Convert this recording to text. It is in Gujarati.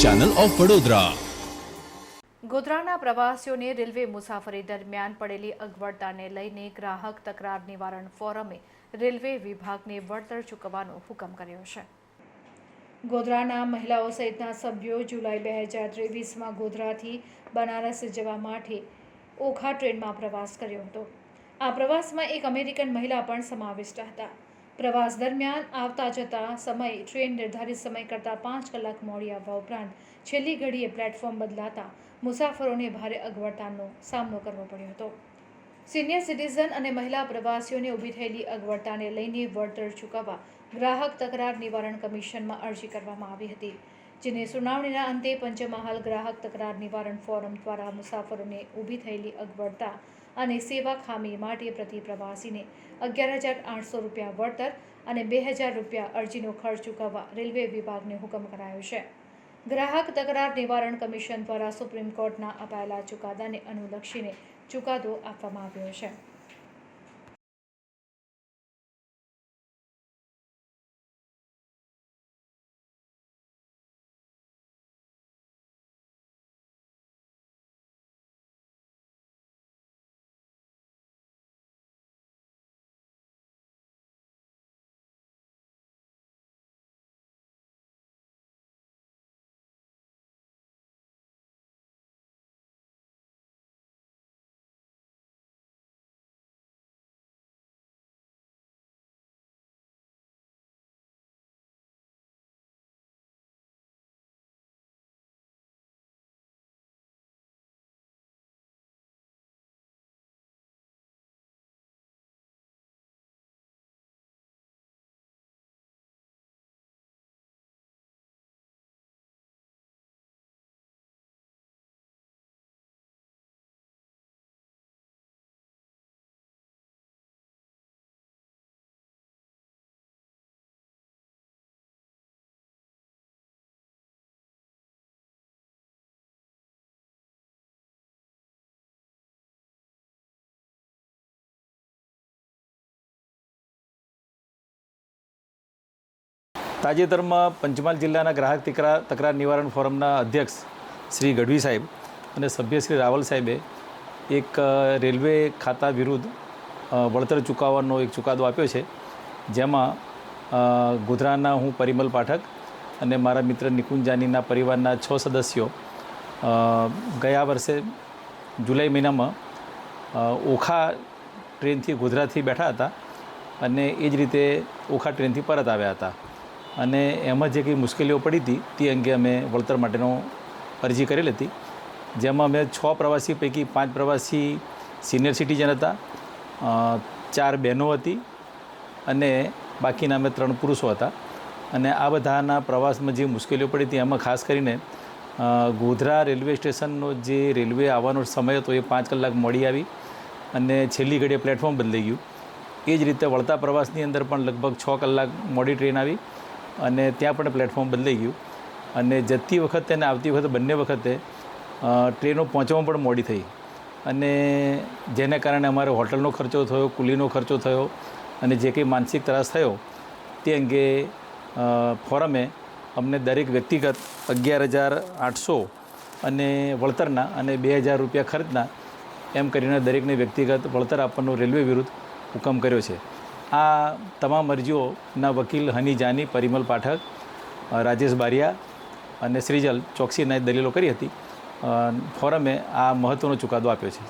Channel of Vadodara. ગોધરાના પ્રવાસીઓને રેલવે મુસાફરી દરમિયાન પડેલી અગવડતાને લઈને ગ્રાહક તકરાર નિવારણ ફોરમે રેલવે વિભાગને વળતર ચૂકવવાનો હુકમ કર્યો છે। ગોધરાના મહિલાઓ સહિતના સભ્યો જુલાઈ 2023માં ગોધરાથી બનારસ જવા માટે ઓખા ટ્રેનમાં પ્રવાસ કર્યો હતો। આ પ્રવાસમાં એક અમેરિકન મહિલા પણ સમાવિષ્ટ હતા। પ્રવાસ દરમિયાન આવતા જતા સમયે ટ્રેન નિર્ધારિત સમય કરતાં 5 કલાક મોડી આવવા ઉપરાંત છેલ્લી ઘડીએ પ્લેટફોર્મ બદલાતા મુસાફરોને ભારે અગવડતાનો સામનો કરવો પડ્યો હતો। સિનિયર સિટીઝન અને મહિલા પ્રવાસીઓને ઊભી થયેલી અગવડતાને લઈને વળતર ચૂકવવા ગ્રાહક તકરાર નિવારણ કમિશનમાં અરજી કરવામાં આવી હતી, જેની સુનાવણીના અંતે પંચમહાલ ગ્રાહક તકરાર નિવારણ ફોરમ દ્વારા મુસાફરોને ઊભી થયેલી અગવડતા અને સેવા ખામી માટે પ્રતિ પ્રવાસીને 11,800 રૂપિયા વળતર અને 2,000 રૂપિયા અરજીનો ખર્ચ ચૂકવવા રેલવે વિભાગને હુકમ કરાયો છે। ગ્રાહક તકરાર નિવારણ કમિશન દ્વારા સુપ્રીમ કોર્ટના અપાયેલા ચુકાદાને અનુલક્ષીને ચુકાદો આપવામાં આવ્યો છે। તાજેતરમાં પંચમહાલ જિલ્લાના ગ્રાહક તકરાર નિવારણ ફોરમના અધ્યક્ષ શ્રી ગઢવી સાહેબ અને સભ્ય શ્રી રાવલ સાહેબે એક રેલવે ખાતા વિરુદ્ધ વળતર ચૂકવવાનો એક ચુકાદો આપ્યો છે, જેમાં ગોધરાના હું પરિમલ પાઠક અને મારા મિત્ર નિકુંજ જાનીના પરિવારના 6 સદસ્યો ગયા વર્ષે જુલાઈ મહિનામાં ઓખા ટ્રેનથી ગોધરાથી બેઠા હતા અને એ જ રીતે ઓખા ટ્રેનથી પરત આવ્યા હતા અને એમાં જે કંઈ મુશ્કેલીઓ પડી હતી તે અંગે અમે વળતર માટેનો અરજી કરેલી હતી, જેમાં અમે 6 પ્રવાસી પૈકી 5 પ્રવાસી સિનિયર સિટીઝન હતા, 4 બહેનો હતી અને બાકીના અમે 3 પુરુષો હતા। અને આ બધાના પ્રવાસમાં જે મુશ્કેલીઓ પડી હતી એમાં ખાસ કરીને ગોધરા રેલવે સ્ટેશનનો જે રેલવે આવવાનો સમય હતો એ 5 કલાક મોડી આવી અને છેલ્લી ઘડીએ પ્લેટફોર્મ બદલાઈ ગયું। એ જ રીતે વળતા પ્રવાસની અંદર પણ લગભગ 6 કલાક મોડી ટ્રેન આવી અને ત્યાં પણ પ્લેટફોર્મ બદલાઈ ગયું અને જતી વખતે અને આવતી વખતે બંને વખતે ટ્રેનો પહોંચવામાં પણ મોડી થઈ અને જેને કારણે અમારે હોટલનો ખર્ચો થયો, કુલીનો ખર્ચો થયો અને જે કંઈ માનસિક ત્રાસ થયો તે અંગે ફોરમે અમને દરેક વ્યક્તિગત 11,800 અને વળતરના અને 2,000 રૂપિયા ખર્ચના એમ કરીને દરેકને વ્યક્તિગત વળતર આપવાનો રેલવે વિરુદ્ધ હુકમ કર્યો છે। આ તમામ અરજીઓના વકીલ હની જાની, પરિમલ પાઠક, રાજેશ બારિયા અને શ્રીજલ ચોકસીના દલીલો કરી હતી। ફોરમે આ મહત્ત્વનો ચુકાદો આપ્યો છે।